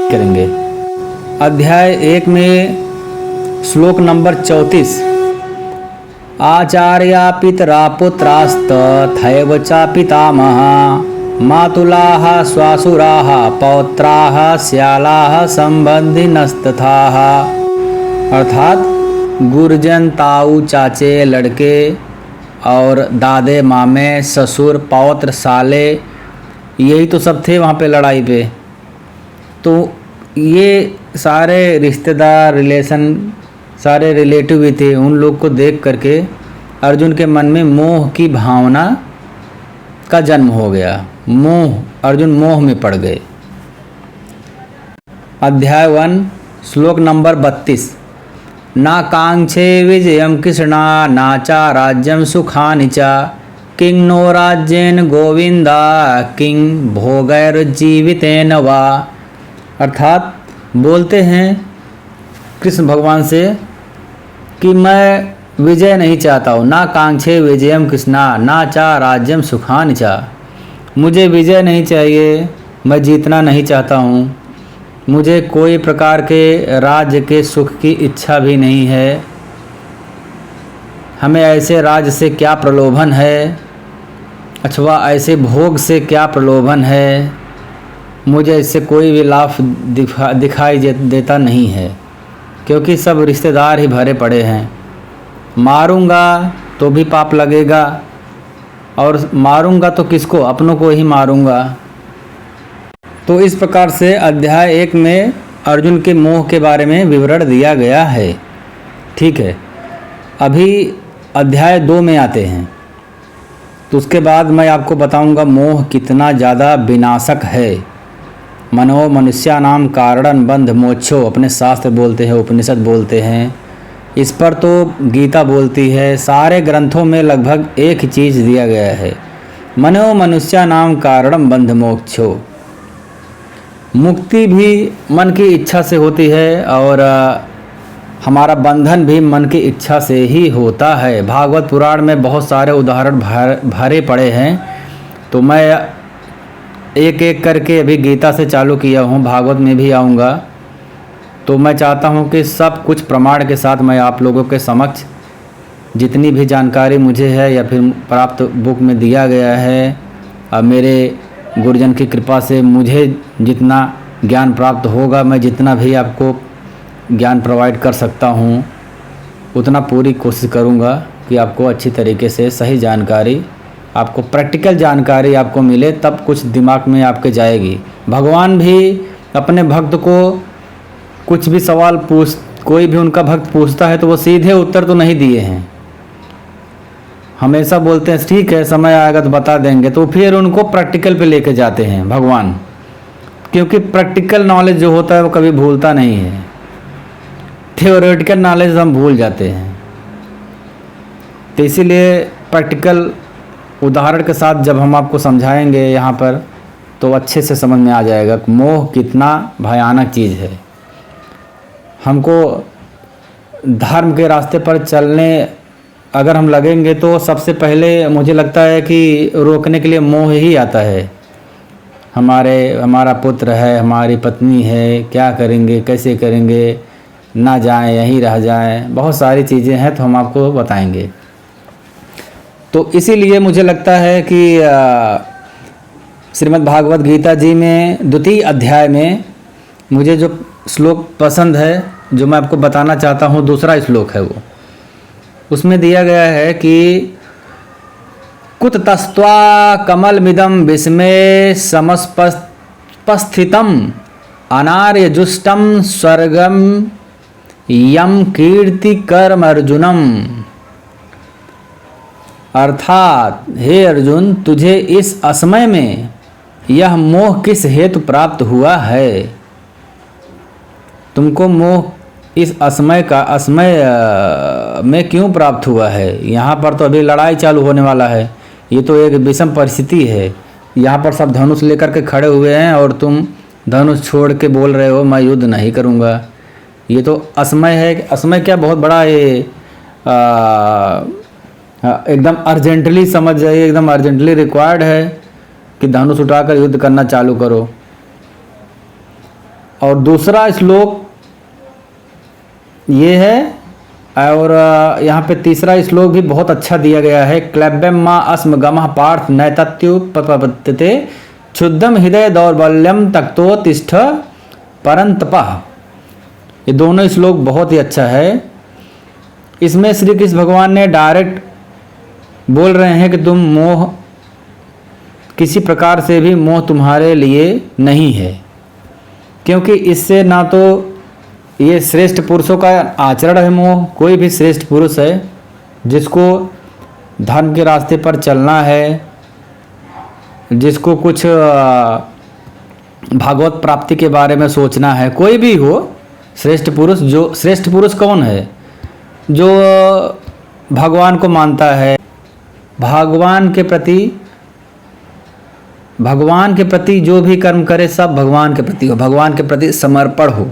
करेंगे। अध्याय 1 में श्लोक नंबर 34। आचार्या पितरा पुत्रास्तथैव च पितामहा मातुलाः श्वासुराः पौत्राः श्यालाः संबंधिनस्तथाः। अर्थात गुरुजन, ताऊ, चाचे, लड़के और दादे, मामे, ससुर, पौत्र, साले, यही तो सब थे वहाँ पे लड़ाई पे। तो ये सारे रिश्तेदार, रिलेशन, सारे रिलेटिव भी थे। उन लोग को देख करके अर्जुन के मन में मोह की भावना का जन्म हो गया। अर्जुन मोह में पड़ गए। अध्याय 1 श्लोक नंबर 32। ना कांक्षे विजयम कृष्णा नाचा राज्यम सुखानि च किं नो राज्येन गोविंदा किं भोगैर्जीवितेन वा। अर्थात बोलते हैं कृष्ण भगवान से कि मैं विजय नहीं चाहता हूँ। ना कांक्षे विजयम कृष्णा ना चा राज्यम सुखानि च। मुझे विजय नहीं चाहिए, मैं जीतना नहीं चाहता हूँ। मुझे कोई प्रकार के राज्य के सुख की इच्छा भी नहीं है। हमें ऐसे राज्य से क्या प्रलोभन है, अथवा ऐसे भोग से क्या प्रलोभन है। मुझे इससे कोई भी लाभ दिखाई देता नहीं है, क्योंकि सब रिश्तेदार ही भरे पड़े हैं। मारूंगा तो भी पाप लगेगा, और मारूंगा तो किसको, अपनों को ही मारूंगा। तो इस प्रकार से अध्याय 1 में अर्जुन के मोह के बारे में विवरण दिया गया है। ठीक है, अभी अध्याय 2 में आते हैं। तो उसके बाद मैं आपको बताऊंगा मोह कितना ज़्यादा विनाशक है। मनो मनुष्यानाम कारणं बंध मोक्षो, अपने शास्त्र बोलते हैं, उपनिषद बोलते हैं। इस पर तो गीता बोलती है। सारे ग्रंथों में लगभग एक ही चीज़ दिया गया है, मनो मनुष्यानाम कारणं बंध मोक्षो। मुक्ति भी मन की इच्छा से होती है, और हमारा बंधन भी मन की इच्छा से ही होता है। भागवत पुराण में बहुत सारे उदाहरण भरे पड़े हैं। तो मैं एक एक करके अभी गीता से चालू किया हूँ, भागवत में भी आऊँगा। तो मैं चाहता हूँ कि सब कुछ प्रमाण के साथ मैं आप लोगों के समक्ष जितनी भी जानकारी मुझे है या फिर प्राप्त बुक में दिया गया है, अब मेरे गुरुजन की कृपा से मुझे जितना ज्ञान प्राप्त होगा, मैं जितना भी आपको ज्ञान प्रोवाइड कर सकता हूँ उतना पूरी कोशिश करूँगा कि आपको अच्छी तरीके से सही जानकारी, आपको प्रैक्टिकल जानकारी आपको मिले, तब कुछ दिमाग में आपके जाएगी। भगवान भी अपने भक्त को कुछ भी सवाल कोई भी उनका भक्त पूछता है तो वो सीधे उत्तर तो नहीं दिए हैं। हमेशा बोलते हैं ठीक है समय आएगा तो बता देंगे, तो फिर उनको प्रैक्टिकल पे लेके जाते हैं भगवान, क्योंकि प्रैक्टिकल नॉलेज जो होता है वो कभी भूलता नहीं है। थियोरेटिकल नॉलेज हम भूल जाते हैं। तो इसीलिए प्रैक्टिकल उदाहरण के साथ जब हम आपको समझाएंगे यहाँ पर, तो अच्छे से समझ में आ जाएगा मोह कितना भयानक चीज़ है। हमको धर्म के रास्ते पर चलने अगर हम लगेंगे तो सबसे पहले मुझे लगता है कि रोकने के लिए मोह ही आता है। हमारा पुत्र है, हमारी पत्नी है, क्या करेंगे, कैसे करेंगे, ना जाएं, यहीं रह जाएं, बहुत सारी चीज़ें हैं तो हम आपको बताएंगे। तो इसीलिए मुझे लगता है कि श्रीमद् भागवत गीता जी में द्वितीय अध्याय में मुझे जो श्लोक पसंद है, जो मैं आपको बताना चाहता हूँ, दूसरा श्लोक है वो। उसमें दिया गया है कि कुतस्तवा कमलमिदं विस्मय समस्पस्थितम अनार्यजुष्टम स्वर्गम यम कीर्ति कर्म अर्जुनम। अर्थात हे अर्जुन, तुझे इस असमय में यह मोह किस हेतु प्राप्त हुआ है? तुमको मोह इस असमय में क्यों प्राप्त हुआ है? यहाँ पर तो अभी लड़ाई चालू होने वाला है। ये तो एक विषम परिस्थिति है। यहाँ पर सब धनुष लेकर के खड़े हुए हैं और तुम धनुष छोड़ के बोल रहे हो मैं युद्ध नहीं करूँगा। ये तो असमय है। असमय क्या, बहुत बड़ा ये एकदम अर्जेंटली समझ जाइए, एकदम अर्जेंटली रिक्वायर्ड है कि धनुष उठाकर युद्ध करना चालू करो। और दूसरा श्लोक ये है, और यहाँ पे तीसरा श्लोक भी बहुत अच्छा दिया गया है। क्लैब्यम माँ अस्म गमः पार्थ नैतत्युपपद्यते क्षुद्धम हृदय दौर्बल्यम तक्तो तिष्ठ परंतपः। ये दोनों श्लोक बहुत ही अच्छा है। इसमें श्री कृष्ण भगवान ने डायरेक्ट बोल रहे हैं कि तुम मोह, किसी प्रकार से भी मोह तुम्हारे लिए नहीं है, क्योंकि इससे ना तो ये श्रेष्ठ पुरुषों का आचरण है मोह। कोई भी श्रेष्ठ पुरुष है जिसको धर्म के रास्ते पर चलना है, जिसको कुछ भागवत प्राप्ति के बारे में सोचना है, कोई भी हो श्रेष्ठ पुरुष। जो श्रेष्ठ पुरुष कौन है? जो भगवान को मानता है, भगवान के प्रति जो भी कर्म करे सब भगवान के प्रति हो, भगवान के प्रति समर्पण हो।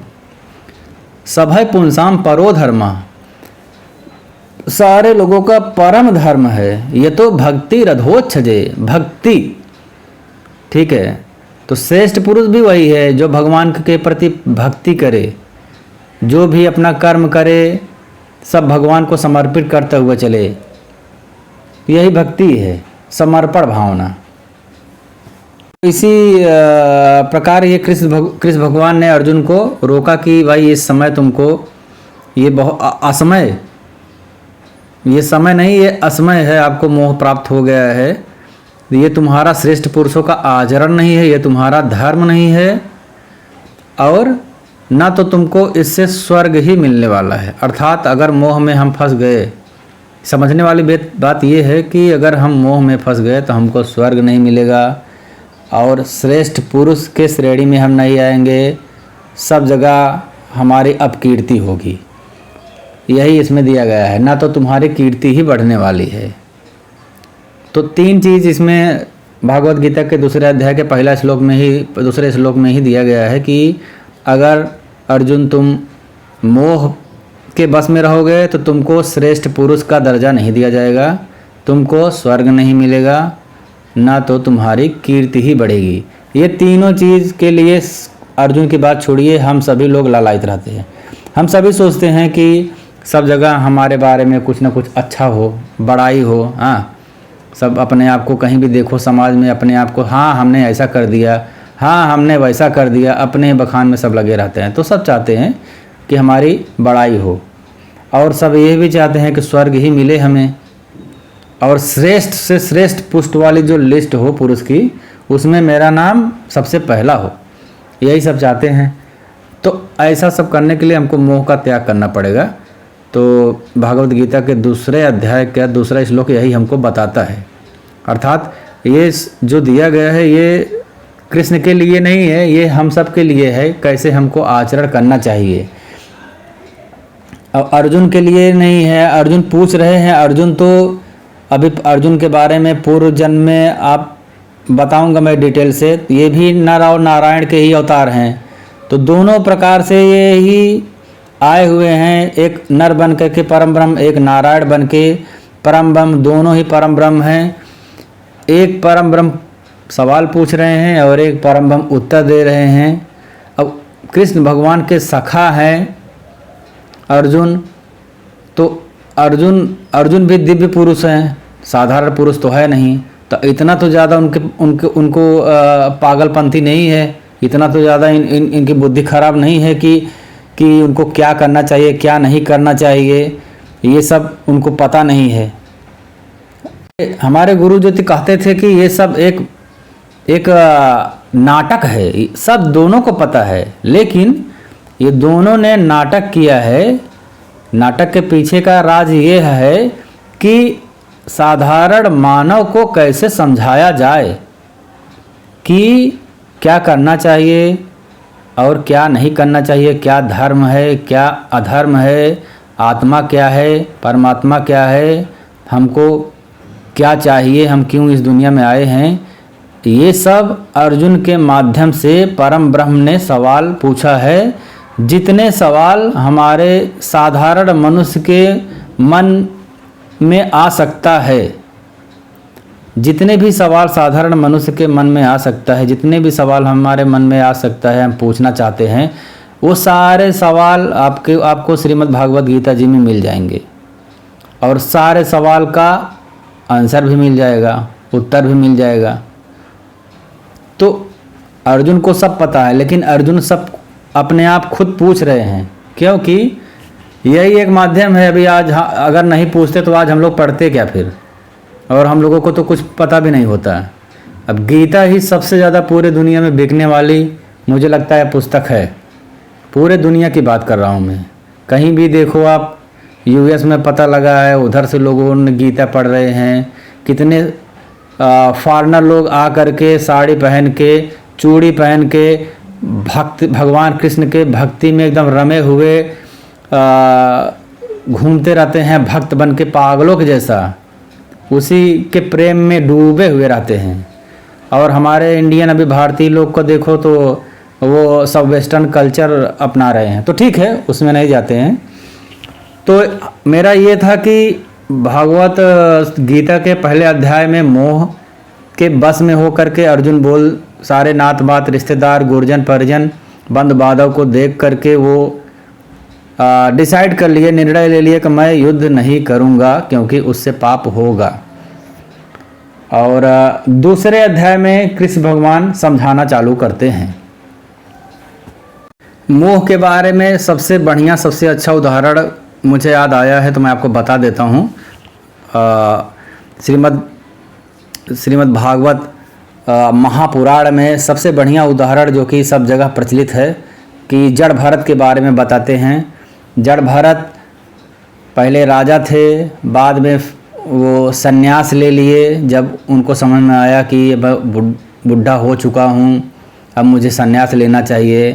सभय पुंसाम परो धर्मा, सारे लोगों का परम धर्म है ये तो भक्ति रधोच्छजे, भक्ति। ठीक है, तो श्रेष्ठ पुरुष भी वही है जो भगवान के प्रति भक्ति करे, जो भी अपना कर्म करे सब भगवान को समर्पित करते हुए चले, यही भक्ति है, समर्पण भावना। इसी प्रकार ये कृष्ण भगवान ने अर्जुन को रोका कि भाई इस समय तुमको ये बहुत असमय, ये समय नहीं, ये असमय है, आपको मोह प्राप्त हो गया है। ये तुम्हारा श्रेष्ठ पुरुषों का आचरण नहीं है, ये तुम्हारा धर्म नहीं है, और ना तो तुमको इससे स्वर्ग ही मिलने वाला है। अर्थात अगर मोह में हम फंस गए, समझने वाली बात ये है कि अगर हम मोह में फंस गए तो हमको स्वर्ग नहीं मिलेगा और श्रेष्ठ पुरुष के श्रेणी में हम नहीं आएंगे, सब जगह हमारी अपकीर्ति होगी। यही इसमें दिया गया है, ना तो तुम्हारी कीर्ति ही बढ़ने वाली है। तो तीन चीज़ इसमें भागवत गीता के दूसरे अध्याय के पहला श्लोक में ही, दूसरे श्लोक में ही दिया गया है कि अगर अर्जुन तुम मोह के बस में रहोगे तो तुमको श्रेष्ठ पुरुष का दर्जा नहीं दिया जाएगा, तुमको स्वर्ग नहीं मिलेगा, ना तो तुम्हारी कीर्ति ही बढ़ेगी। ये तीनों चीज़ के लिए अर्जुन की बात छोड़िए, हम सभी लोग लालायित रहते हैं। हम सभी सोचते हैं कि सब जगह हमारे बारे में कुछ ना कुछ अच्छा हो, बड़ाई हो। हाँ, सब अपने आप को कहीं भी देखो समाज में, अपने आप को हाँ हमने ऐसा कर दिया, हाँ हमने वैसा कर दिया, अपने बखान में सब लगे रहते हैं। तो सब चाहते हैं कि हमारी बड़ाई हो, और सब ये भी चाहते हैं कि स्वर्ग ही मिले हमें, और श्रेष्ठ से श्रेष्ठ पुष्ट वाली जो लिस्ट हो पुरुष की, उसमें मेरा नाम सबसे पहला हो, यही सब चाहते हैं। तो ऐसा सब करने के लिए हमको मोह का त्याग करना पड़ेगा। तो भागवत गीता के दूसरे अध्याय का दूसरा श्लोक यही हमको बताता है। अर्थात ये जो दिया गया है ये कृष्ण के लिए नहीं है, ये हम सब के लिए है, कैसे हमको आचरण करना चाहिए। अब अर्जुन के लिए नहीं है। अर्जुन पूछ रहे हैं, अर्जुन तो अभी अर्जुन के बारे में पूर्व जन्म में आप बताऊंगा मैं डिटेल से। ये भी नर और नारायण के ही अवतार हैं, तो दोनों प्रकार से ये ही आए हुए हैं। एक नर बन करके परम ब्रह्म, एक नारायण बन के परम ब्रह्म, दोनों ही परम ब्रह्म हैं। एक परम ब्रह्म सवाल पूछ रहे हैं और एक परम ब्रह्म उत्तर दे रहे हैं। अब कृष्ण भगवान के सखा हैं अर्जुन, तो अर्जुन भी दिव्य पुरुष हैं, साधारण पुरुष तो है नहीं। तो इतना तो ज़्यादा उनको पागलपंथी नहीं है, इतना तो ज़्यादा इनकी बुद्धि खराब नहीं है कि उनको क्या करना चाहिए क्या नहीं करना चाहिए, ये सब उनको पता नहीं है। हमारे गुरु जो कहते थे कि ये सब एक नाटक है, सब दोनों को पता है, लेकिन ये दोनों ने नाटक किया है। नाटक के पीछे का राज ये है कि साधारण मानव को कैसे समझाया जाए कि क्या करना चाहिए और क्या नहीं करना चाहिए, क्या धर्म है क्या अधर्म है, आत्मा क्या है परमात्मा क्या है, हमको क्या चाहिए, हम क्यों इस दुनिया में आए हैं। ये सब अर्जुन के माध्यम से परम ब्रह्म ने सवाल पूछा है। जितने सवाल हमारे साधारण मनुष्य के मन में आ सकता है जितने भी सवाल साधारण मनुष्य के मन में आ सकता है, जितने भी सवाल हमारे मन में आ सकता है, हम पूछना चाहते हैं, वो सारे सवाल आपको श्रीमद् भागवत गीता जी में मिल जाएंगे। और सारे सवाल का आंसर भी मिल जाएगा, उत्तर भी मिल जाएगा। तो अर्जुन को सब पता है, लेकिन अर्जुन सब अपने आप खुद पूछ रहे हैं, क्योंकि यही एक माध्यम है। अभी आज अगर नहीं पूछते तो आज हम लोग पढ़ते क्या फिर, और हम लोगों को तो कुछ पता भी नहीं होता है। अब गीता ही सबसे ज़्यादा पूरे दुनिया में बिकने वाली मुझे लगता है पुस्तक है। पूरे दुनिया की बात कर रहा हूँ मैं। कहीं भी देखो आप, यूएस में पता लगा है, उधर से लोगों ने गीता पढ़ रहे हैं। कितने फॉरेनर लोग आ कर के साड़ी पहन के, चूड़ी पहन के, भगवान कृष्ण के भक्ति में एकदम रमे हुए घूमते रहते हैं, भक्त बन के पागलों के जैसा, उसी के प्रेम में डूबे हुए रहते हैं। और हमारे इंडियन अभी भारतीय लोग को देखो तो वो सब वेस्टर्न कल्चर अपना रहे हैं। तो ठीक है, उसमें नहीं जाते हैं। तो मेरा ये था कि भागवत गीता के पहले अध्याय में मोह के बस में होकर के अर्जुन बोल सारे नात बात रिश्तेदार गुरजन परिजन बंद बाधव को देख करके वो डिसाइड कर लिए, निर्णय ले लिए कि मैं युद्ध नहीं करूंगा क्योंकि उससे पाप होगा। और दूसरे अध्याय में कृष्ण भगवान समझाना चालू करते हैं। मोह के बारे में सबसे बढ़िया, सबसे अच्छा उदाहरण मुझे याद आया है तो मैं आपको बता देता हूँ। श्रीमद् भागवत महापुराण में सबसे बढ़िया उदाहरण जो कि सब जगह प्रचलित है कि जड़ भरत के बारे में बताते हैं। जड़ भरत पहले राजा थे, बाद में वो सन्यास ले लिए। जब उनको समझ में आया कि बुढ़ा हो चुका हूँ, अब मुझे सन्यास लेना चाहिए,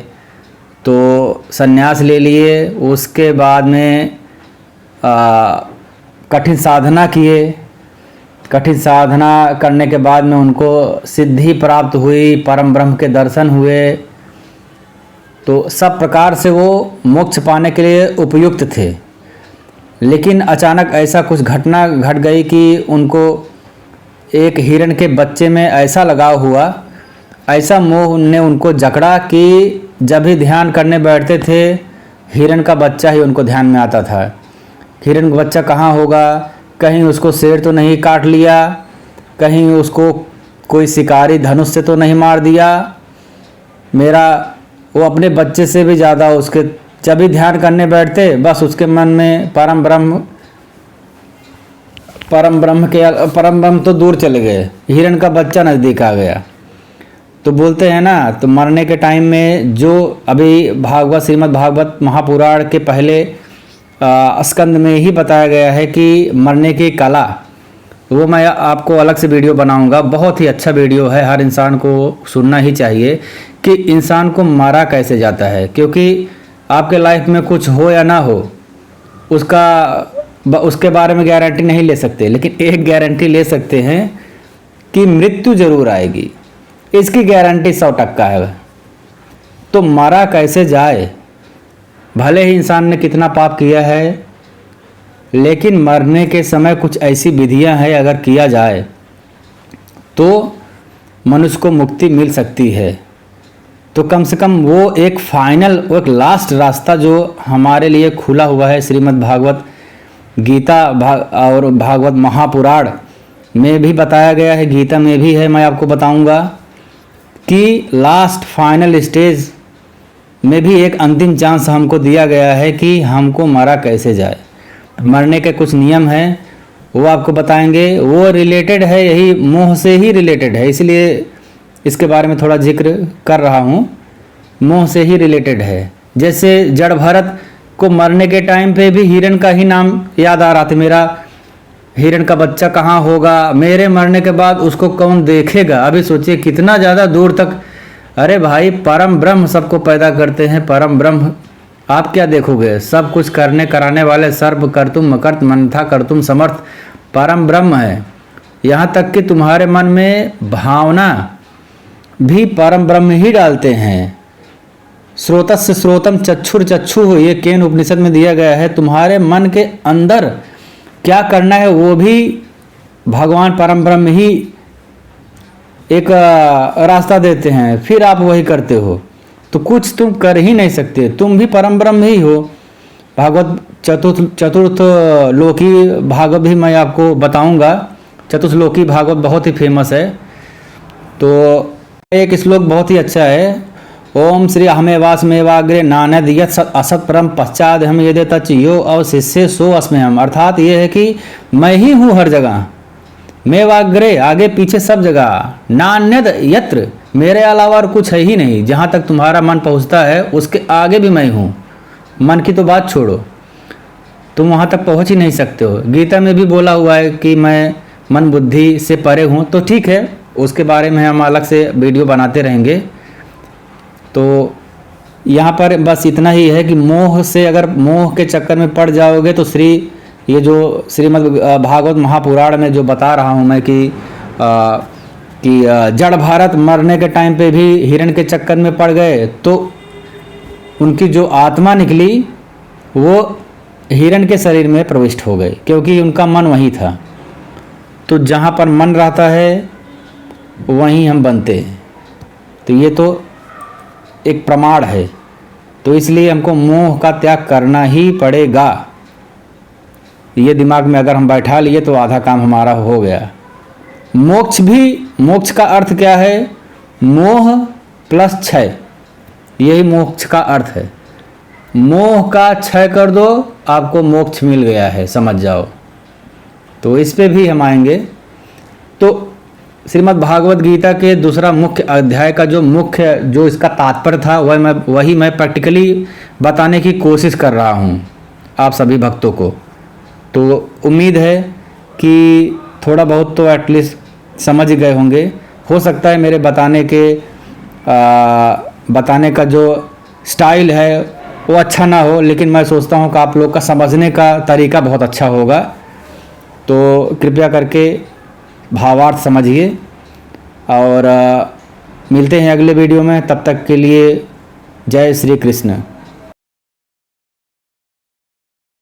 तो सन्यास ले लिए। उसके बाद में कठिन साधना किए। कठिन साधना करने के बाद में उनको सिद्धि प्राप्त हुई, परम ब्रह्म के दर्शन हुए। तो सब प्रकार से वो मोक्ष पाने के लिए उपयुक्त थे। लेकिन अचानक ऐसा कुछ घटना घट गई कि उनको एक हिरण के बच्चे में ऐसा लगाव हुआ, ऐसा मोह ने उनको जकड़ा कि जब भी ध्यान करने बैठते थे, हिरण का बच्चा ही उनको ध्यान में आता था। हिरण का बच्चा कहाँ होगा, कहीं उसको शेर तो नहीं काट लिया, कहीं उसको कोई शिकारी धनुष से तो नहीं मार दिया। वो अपने बच्चे से भी ज़्यादा उसके, जब भी ध्यान करने बैठते बस उसके मन में परम ब्रह्म तो दूर चले गए, हिरण का बच्चा नज़दीक आ गया। तो बोलते हैं ना, तो मरने के टाइम में जो अभी श्रीमद् भागवत महापुराण के पहले स्कंद में ही बताया गया है कि मरने की कला, वो मैं आपको अलग से वीडियो बनाऊंगा। बहुत ही अच्छा वीडियो है, हर इंसान को सुनना ही चाहिए कि इंसान को मारा कैसे जाता है। क्योंकि आपके लाइफ में कुछ हो या ना हो, उसके बारे में गारंटी नहीं ले सकते, लेकिन एक गारंटी ले सकते हैं कि मृत्यु जरूर आएगी। इसकी गारंटी 100% है। तो मारा कैसे जाए, भले ही इंसान ने कितना पाप किया है, लेकिन मरने के समय कुछ ऐसी विधियां हैं, अगर किया जाए तो मनुष्य को मुक्ति मिल सकती है। तो कम से कम वो एक फाइनल, वो एक लास्ट रास्ता जो हमारे लिए खुला हुआ है श्रीमद् भागवत गीता और भागवत महापुराण में भी बताया गया है, गीता में भी है। मैं आपको बताऊंगा कि लास्ट फाइनल स्टेज में भी एक अंतिम चांस हमको दिया गया है कि हमको मारा कैसे जाए। मरने के कुछ नियम हैं, वो आपको बताएंगे। वो रिलेटेड है, यही मोह से ही रिलेटेड है, इसलिए इसके बारे में थोड़ा जिक्र कर रहा हूँ। मोह से ही रिलेटेड है। जैसे जड़ भरत को मरने के टाइम पे भी हिरण का ही नाम याद आ रहा था, मेरा हिरण का बच्चा कहाँ होगा, मेरे मरने के बाद उसको कौन देखेगा। अभी सोचिए कितना ज़्यादा दूर तक। अरे भाई, परम ब्रह्म सबको पैदा करते हैं, परम ब्रह्म आप क्या देखोगे, सब कुछ करने कराने वाले सर्व कर्तुम मकर्त मंथा कर्तुम समर्थ परम ब्रह्म है। यहाँ तक कि तुम्हारे मन में भावना भी परम ब्रह्म ही डालते हैं। स्रोतस्य स्रोतम चक्षुर चक्षु, ये केन उपनिषद में दिया गया है। तुम्हारे मन के अंदर क्या करना है वो भी भगवान परम ब्रह्म ही एक रास्ता देते हैं, फिर आप वही करते हो, तो कुछ तुम कर ही नहीं सकते। तुम भी परम ब्रह्म ही हो। भागवत चतुर्थ लोकी भागवत भी मैं आपको बताऊंगा। चतुर्श्लोकी भागवत बहुत ही फेमस है। तो एक श्लोक बहुत ही अच्छा है, ओम श्री अहमेवास मेवाग्रे नानद यत सत असत परम पश्चात हम यदि तच यो अवशिष्य सो अस्मे हम। अर्थात ये है कि मैं ही हूँ हर जगह, मेवाग्रे आगे पीछे सब जगह, नान्यद यत्र मेरे अलावा और कुछ है ही नहीं। जहाँ तक तुम्हारा मन पहुँचता है उसके आगे भी मैं हूँ। मन की तो बात छोड़ो, तुम वहाँ तक पहुँच ही नहीं सकते हो। गीता में भी बोला हुआ है कि मैं मन बुद्धि से परे हूँ। तो ठीक है, उसके बारे में हम अलग से वीडियो बनाते रहेंगे। तो यहाँ पर बस इतना ही है कि मोह से, अगर मोह के चक्कर में पड़ जाओगे तो ये जो श्रीमद् भागवत महापुराण में जो बता रहा हूँ मैं कि जड़ भारत मरने के टाइम पे भी हिरण के चक्कर में पड़ गए, तो उनकी जो आत्मा निकली वो हिरण के शरीर में प्रविष्ट हो गई, क्योंकि उनका मन वहीं था। तो जहाँ पर मन रहता है वहीं हम बनते हैं। तो ये तो एक प्रमाण है। तो इसलिए हमको मोह का त्याग करना ही पड़ेगा। ये दिमाग में अगर हम बैठा लिए तो आधा काम हमारा हो गया। मोक्ष का अर्थ क्या है? मोह प्लस क्षय, यही मोक्ष का अर्थ है। मोह का क्षय कर दो, आपको मोक्ष मिल गया है, समझ जाओ। तो इस पे भी हम आएंगे। तो श्रीमद् भागवत गीता के दूसरा मुख्य अध्याय का जो इसका तात्पर्य था वही मैं प्रैक्टिकली बताने की कोशिश कर रहा हूँ आप सभी भक्तों को। तो उम्मीद है कि थोड़ा बहुत तो एटलीस्ट समझ गए होंगे। हो सकता है मेरे बताने का जो स्टाइल है वो अच्छा ना हो, लेकिन मैं सोचता हूँ कि आप लोग का समझने का तरीका बहुत अच्छा होगा। तो कृपया करके भावार्थ समझिए और मिलते हैं अगले वीडियो में। तब तक के लिए जय श्री कृष्ण।